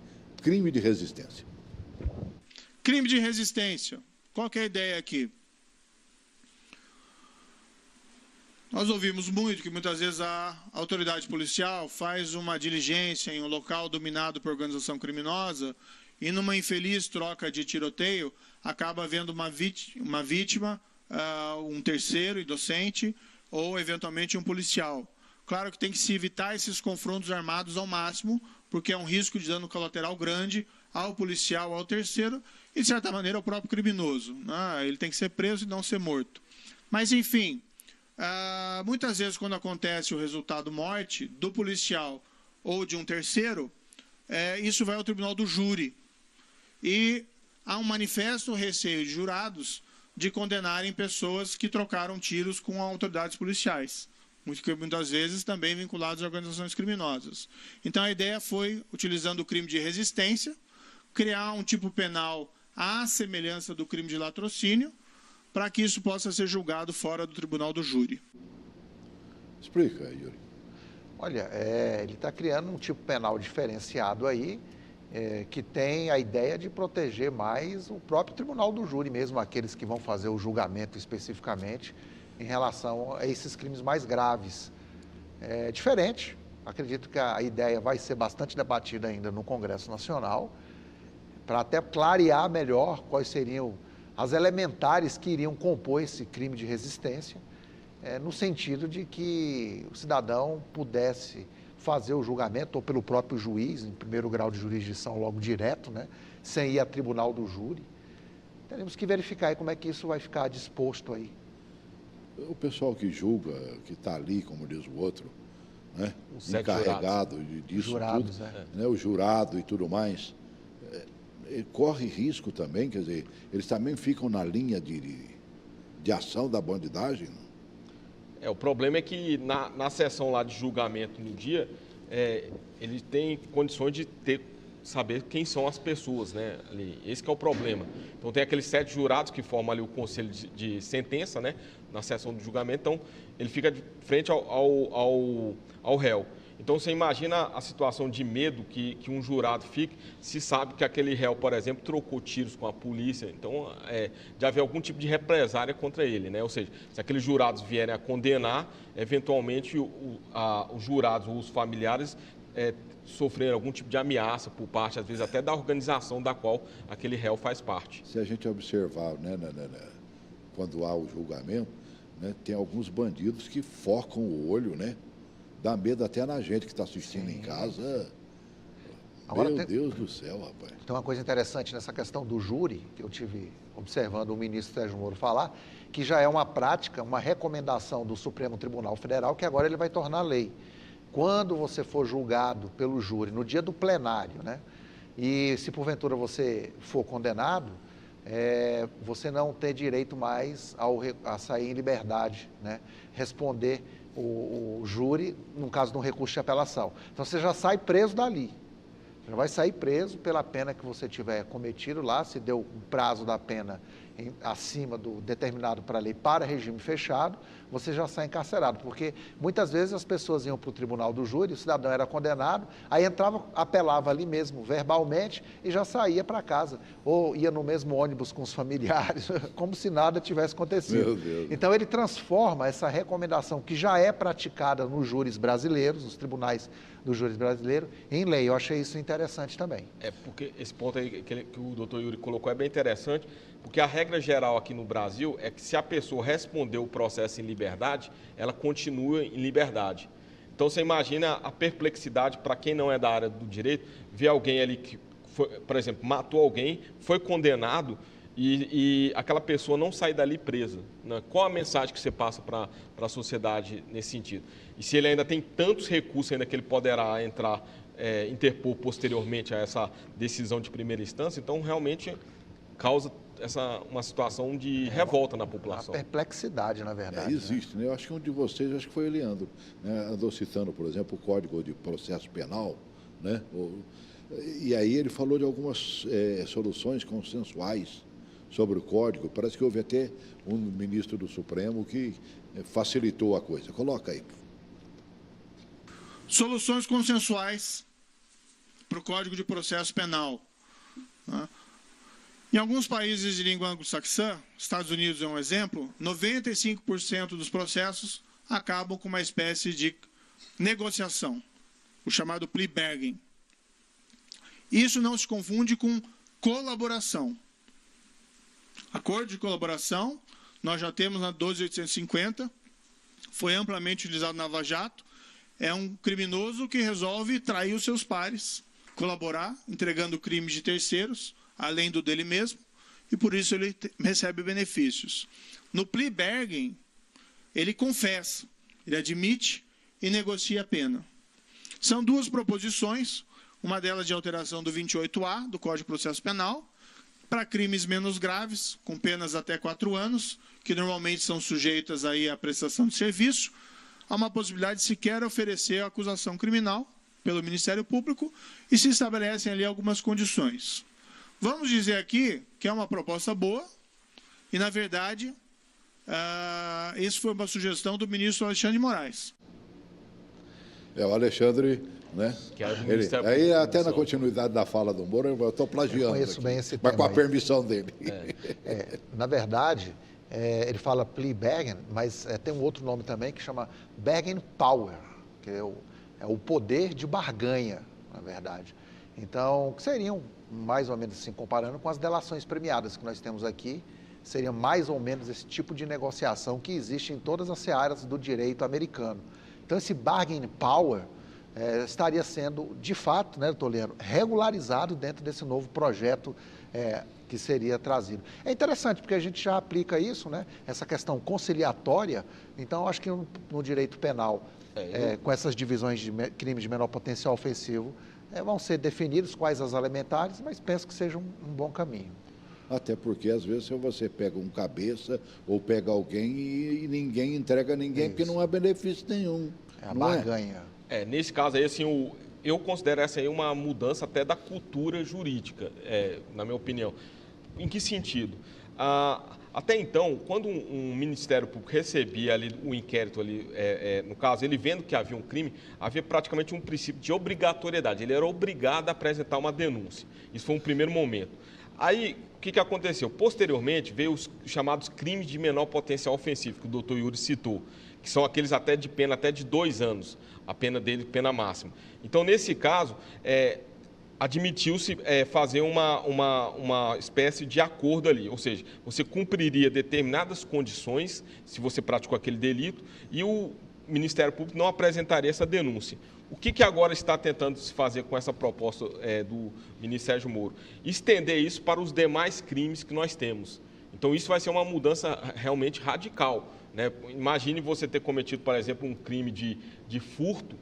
Crime de resistência. Crime de resistência. Qual que é a ideia aqui? Nós ouvimos muito que muitas vezes a autoridade policial faz uma diligência em um local dominado por organização criminosa e numa infeliz troca de tiroteio acaba havendo uma vítima, um terceiro inocente ou eventualmente um policial. Claro que tem que se evitar esses confrontos armados ao máximo, porque é um risco de dano colateral grande ao policial, ao terceiro e, de certa maneira, ao próprio criminoso, né? Ele tem que ser preso e não ser morto. Mas, enfim, muitas vezes quando acontece o resultado morte do policial ou de um terceiro, isso vai ao tribunal do júri. E há um manifesto receio de jurados de condenarem pessoas que trocaram tiros com autoridades policiais, muitas vezes também vinculados a organizações criminosas. Então, a ideia foi, utilizando o crime de resistência, criar um tipo penal à semelhança do crime de latrocínio, para que isso possa ser julgado fora do tribunal do júri. Explica, Yuri. Olha, ele está criando um tipo penal diferenciado aí, que tem a ideia de proteger mais o próprio tribunal do júri mesmo, aqueles que vão fazer o julgamento especificamente em relação a esses crimes mais graves. É diferente, acredito que a ideia vai ser bastante debatida ainda no Congresso Nacional, para até clarear melhor quais seriam as elementares que iriam compor esse crime de resistência, no sentido de que o cidadão pudesse fazer o julgamento, ou pelo próprio juiz, em primeiro grau de jurisdição, logo direto, né, sem ir a tribunal do júri. Teremos que verificar aí como é que isso vai ficar disposto aí. O pessoal que julga, que está ali, como diz o outro, né? Encarregado disso jurados, tudo, né? O jurado e tudo mais, corre risco também, quer dizer, eles também ficam na linha de ação da bandidagem. O problema é que na sessão lá de julgamento no dia, ele tem condições de saber quem são as pessoas, né? Ali. Esse que é o problema. Então tem aqueles 7 jurados que formam ali o conselho de sentença, né? Na sessão de julgamento, então ele fica de frente ao réu. Então você imagina a situação de medo que um jurado fique se sabe que aquele réu, por exemplo, trocou tiros com a polícia. Então, de haver algum tipo de represária contra ele, né? Ou seja, se aqueles jurados vierem a condenar, eventualmente os jurados ou os familiares sofrer algum tipo de ameaça por parte, às vezes até da organização da qual aquele réu faz parte. Se a gente observar, né, quando há o julgamento, né, tem alguns bandidos que focam o olho, né? Dá medo até na gente que está assistindo em casa. Agora, meu Deus do céu, rapaz. Tem uma coisa interessante nessa questão do júri, que eu tive observando o ministro Sérgio Moro falar, que já é uma prática, uma recomendação do Supremo Tribunal Federal, que agora ele vai tornar lei. Quando você for julgado pelo júri, no dia do plenário, né? E se porventura você for condenado, você não tem direito mais a sair em liberdade, né? Responder o júri, no caso de um recurso de apelação. Então você já sai preso dali. Você já vai sair preso pela pena que você tiver cometido lá, se deu o prazo da pena acima do determinado para a lei para regime fechado, você já sai encarcerado, porque muitas vezes as pessoas iam para o tribunal do júri, o cidadão era condenado, aí entrava, apelava ali mesmo verbalmente e já saía para casa, ou ia no mesmo ônibus com os familiares, como se nada tivesse acontecido. Meu Deus. Então ele transforma essa recomendação que já é praticada nos júris brasileiros, nos tribunais dos júris brasileiros, em lei. Eu achei isso interessante também. Porque esse ponto aí que o doutor Yuri colocou é bem interessante, porque a regra geral aqui no Brasil é que se a pessoa responder o processo em liberdade, ela continua em liberdade. Então você imagina a perplexidade para quem não é da área do direito, ver alguém ali que, por exemplo, matou alguém, foi condenado e aquela pessoa não sair dali presa, né? Qual a mensagem que você passa para a sociedade nesse sentido? E se ele ainda tem tantos recursos ainda que ele poderá interpor posteriormente a essa decisão de primeira instância, então realmente causa uma situação de revolta na população. Uma perplexidade, na verdade. Existe, né? Eu acho que um de vocês, acho que foi o Leandro, né? Andou citando, por exemplo, o Código de Processo Penal, né? E aí ele falou de algumas soluções consensuais sobre o Código. Parece que houve até um ministro do Supremo que facilitou a coisa. Coloca aí. Soluções consensuais para o Código de Processo Penal, né? Em alguns países de língua anglo-saxã, Estados Unidos é um exemplo, 95% dos processos acabam com uma espécie de negociação, o chamado plea bargain. Isso não se confunde com colaboração. Acordo de colaboração, nós já temos na 12.850, foi amplamente utilizado na Lava Jato, é um criminoso que resolve trair os seus pares, colaborar, entregando crimes de terceiros, além do dele mesmo, e por isso ele recebe benefícios. No plea bargain, ele confessa, ele admite e negocia a pena. São duas proposições, uma delas de alteração do 28A, do Código de Processo Penal, para crimes menos graves, com penas até 4 anos, que normalmente são sujeitas aí à prestação de serviço, há uma possibilidade de sequer oferecer a acusação criminal pelo Ministério Público e se estabelecem ali algumas condições. Vamos dizer aqui que é uma proposta boa e, na verdade, isso foi uma sugestão do ministro Alexandre de Moraes. O Alexandre, né? Aí, até na continuidade da fala do Moro, eu estou plagiando. Eu conheço aqui, bem esse mas tema com a aí. permissão dele. Na verdade, ele fala plea bargain, mas tem um outro nome também que chama bargain power, que é o poder de barganha, na verdade. Então, que seriam mais ou menos assim, comparando com as delações premiadas que nós temos aqui, seria mais ou menos esse tipo de negociação que existe em todas as searas do direito americano. Então, esse bargain power estaria sendo, de fato, né, doutor Leandro, regularizado dentro desse novo projeto que seria trazido. É interessante, porque a gente já aplica isso, né, essa questão conciliatória, então acho que no direito penal, com essas divisões de crimes de menor potencial ofensivo, vão ser definidos quais as elementares, mas penso que seja um bom caminho. Até porque, às vezes, você pega um cabeça ou pega alguém e ninguém entrega ninguém, porque não há benefício nenhum. É a barganha. Nesse caso aí, assim, eu considero essa aí uma mudança até da cultura jurídica, na minha opinião. Em que sentido? Até então, quando um Ministério Público recebia ali o inquérito, ali, no caso, ele vendo que havia um crime, havia praticamente um princípio de obrigatoriedade. Ele era obrigado a apresentar uma denúncia. Isso foi um primeiro momento. Aí, o que aconteceu? Posteriormente, veio os chamados crimes de menor potencial ofensivo, que o doutor Yuri citou, que são aqueles até de pena até de 2 anos, a pena dele, pena máxima. Então, nesse caso, admitiu-se fazer uma espécie de acordo ali, ou seja, você cumpriria determinadas condições, se você praticou aquele delito, e o Ministério Público não apresentaria essa denúncia. O que agora está tentando se fazer com essa proposta do ministro Sérgio Moro? Estender isso para os demais crimes que nós temos. Então, isso vai ser uma mudança realmente radical, né? Imagine você ter cometido, por exemplo, um crime de furto,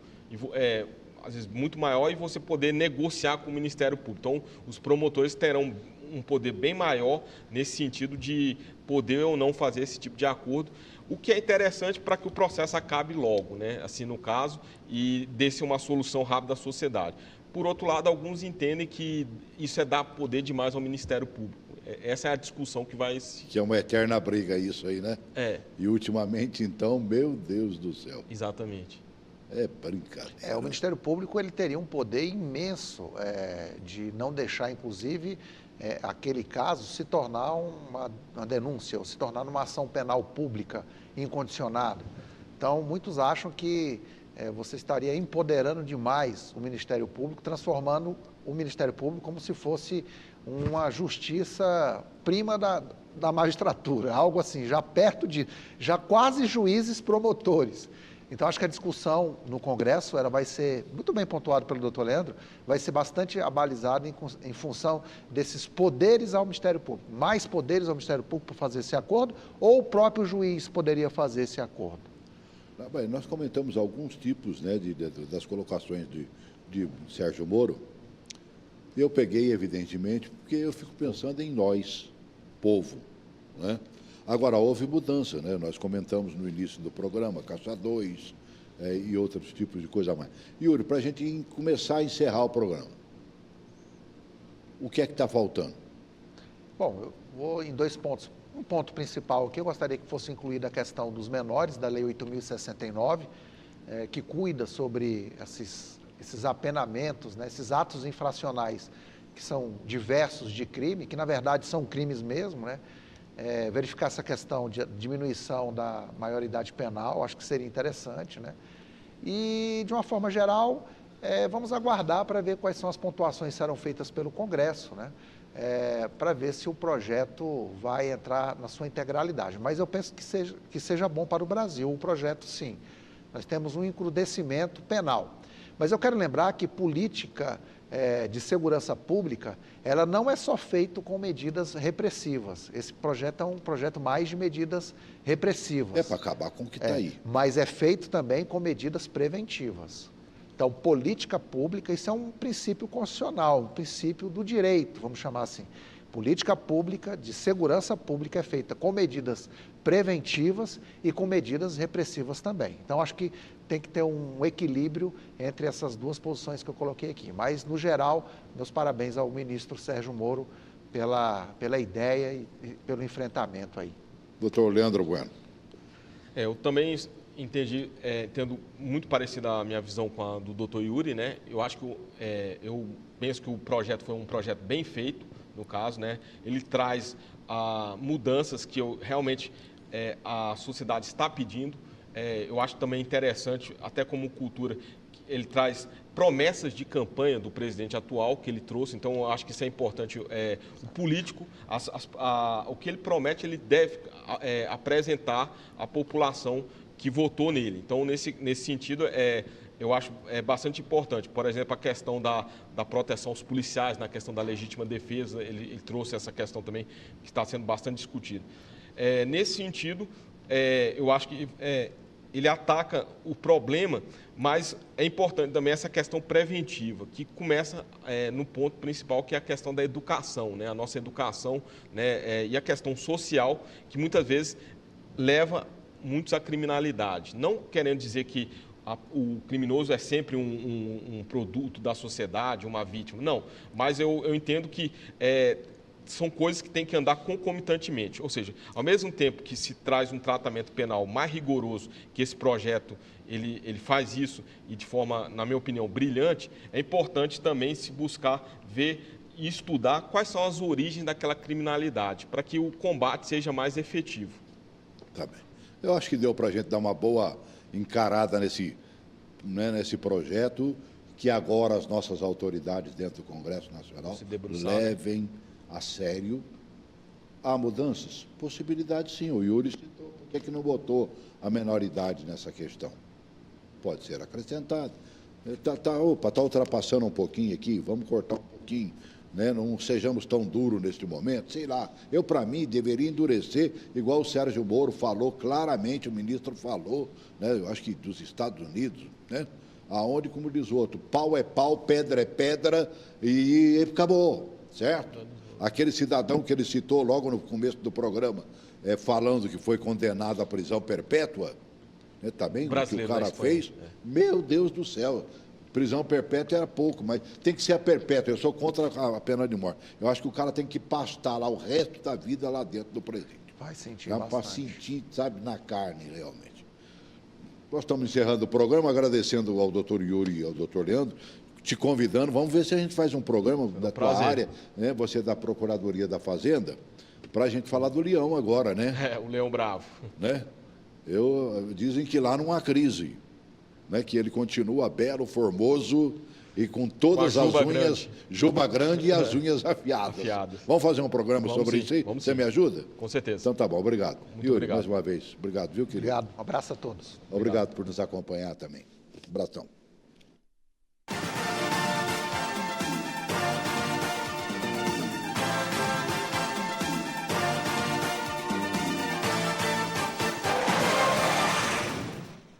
às vezes muito maior, e você poder negociar com o Ministério Público. Então, os promotores terão um poder bem maior nesse sentido de poder ou não fazer esse tipo de acordo, o que é interessante para que o processo acabe logo, né? Assim, no caso, e dê-se uma solução rápida à sociedade. Por outro lado, alguns entendem que isso é dar poder demais ao Ministério Público. Essa é a discussão que vai... Que é uma eterna briga isso aí, né? E ultimamente, então, meu Deus do céu. Exatamente. É brincadeira. O Ministério Público ele teria um poder imenso de não deixar, inclusive, aquele caso se tornar uma denúncia, ou se tornar uma ação penal pública incondicionada. Então, muitos acham que você estaria empoderando demais o Ministério Público, transformando o Ministério Público como se fosse uma justiça prima da magistratura, algo assim, já quase juízes promotores. Então, acho que a discussão no Congresso vai ser, muito bem pontuado pelo doutor Leandro, vai ser bastante abalizada em função desses poderes ao Ministério Público. Mais poderes ao Ministério Público para fazer esse acordo, ou o próprio juiz poderia fazer esse acordo? Nós comentamos alguns tipos, né, das colocações de Sérgio Moro. Eu peguei, evidentemente, porque eu fico pensando em nós, povo, né? Agora, houve mudança, né? Nós comentamos no início do programa, Caixa 2 e outros tipos de coisa mais. Yuri, para a gente começar a encerrar o programa, o que é que está faltando? Bom, eu vou em 2 pontos. Um ponto principal aqui, eu gostaria que fosse incluída a questão dos menores, da Lei 8.069, que cuida sobre esses apenamentos, né? Esses atos infracionais, que são diversos de crime, que na verdade são crimes mesmo, né? Verificar essa questão de diminuição da maioridade penal, acho que seria interessante, né? E, de uma forma geral, vamos aguardar para ver quais são as pontuações que serão feitas pelo Congresso, né? Para ver se o projeto vai entrar na sua integralidade. Mas eu penso que seja bom para o Brasil, o projeto sim. Nós temos um encrudecimento penal. Mas eu quero lembrar que política de segurança pública, ela não é só feita com medidas repressivas. Esse projeto é um projeto mais de medidas repressivas. É para acabar com o que está aí. Mas é feito também com medidas preventivas. Então, política pública, isso é um princípio constitucional, um princípio do direito, vamos chamar assim. Política pública de segurança pública é feita com medidas preventivas e com medidas repressivas também. Então, acho que tem que ter um equilíbrio entre essas duas posições que eu coloquei aqui. Mas, no geral, meus parabéns ao ministro Sérgio Moro pela ideia e pelo enfrentamento aí. Doutor Leandro Bueno. Eu também entendi, tendo muito parecida a minha visão com a do doutor Yuri, né? Eu acho que eu penso que o projeto foi um projeto bem feito, no caso, né? Ele traz mudanças que realmente a sociedade está pedindo. Eu acho também interessante, até como cultura, ele traz promessas de campanha do presidente atual que ele trouxe, então eu acho que isso é importante. O político, o que ele promete, ele deve apresentar à população que votou nele. Então, nesse sentido, eu acho bastante importante. Por exemplo, a questão da proteção aos policiais, na questão da legítima defesa, ele trouxe essa questão também que está sendo bastante discutida. Nesse sentido, eu acho que ele ataca o problema, mas é importante também essa questão preventiva, que começa no ponto principal, que é a questão da educação, né? A nossa educação, né? E a questão social, que muitas vezes leva muitos à criminalidade. Não querendo dizer que o criminoso é sempre um produto da sociedade, uma vítima, não. Mas eu entendo que são coisas que têm que andar concomitantemente. Ou seja, ao mesmo tempo que se traz um tratamento penal mais rigoroso, que esse projeto ele faz isso e de forma, na minha opinião, brilhante, é importante também se buscar ver e estudar quais são as origens daquela criminalidade, para que o combate seja mais efetivo. Tá bem. Eu acho que deu para a gente dar uma boa encarada nesse projeto, que agora as nossas autoridades dentro do Congresso Nacional levem a sério. Há mudanças? Possibilidade sim. O Yuri citou. Por que não botou a menoridade nessa questão? Pode ser acrescentado. Está ultrapassando um pouquinho aqui, vamos cortar um pouquinho. Né? Não sejamos tão duros neste momento, sei lá. Para mim, deveria endurecer, igual o Sérgio Moro falou claramente, o ministro falou, né? Eu acho que dos Estados Unidos, né? Aonde, como diz o outro, pau é pau, pedra é pedra, e acabou, certo? Aquele cidadão que ele citou logo no começo do programa, falando que foi condenado à prisão perpétua, né? Também o que o cara fez, meu Deus do céu. Prisão perpétua era pouco, mas tem que ser a perpétua. Eu sou contra a pena de morte. Eu acho que o cara tem que pastar lá o resto da vida lá dentro do presídio. Vai sentir bastante. Para sentir, sabe, na carne, realmente. Nós estamos encerrando o programa, agradecendo ao doutor Yuri e ao doutor Leandro, te convidando. Vamos ver se a gente faz um programa da tua área, né? Você da Procuradoria da Fazenda, para a gente falar do leão agora, né? O leão bravo. Né? Dizem que lá não há crise. Né, que ele continua belo, formoso e com todas as unhas, juba grande e as unhas afiadas. Vamos fazer um programa sobre isso aí? Você me ajuda? Com certeza. Então tá bom, obrigado. Muito Yuri, obrigado. mais uma vez, obrigado, viu, querido? Obrigado, um abraço a todos. Obrigado por nos acompanhar também. Abração.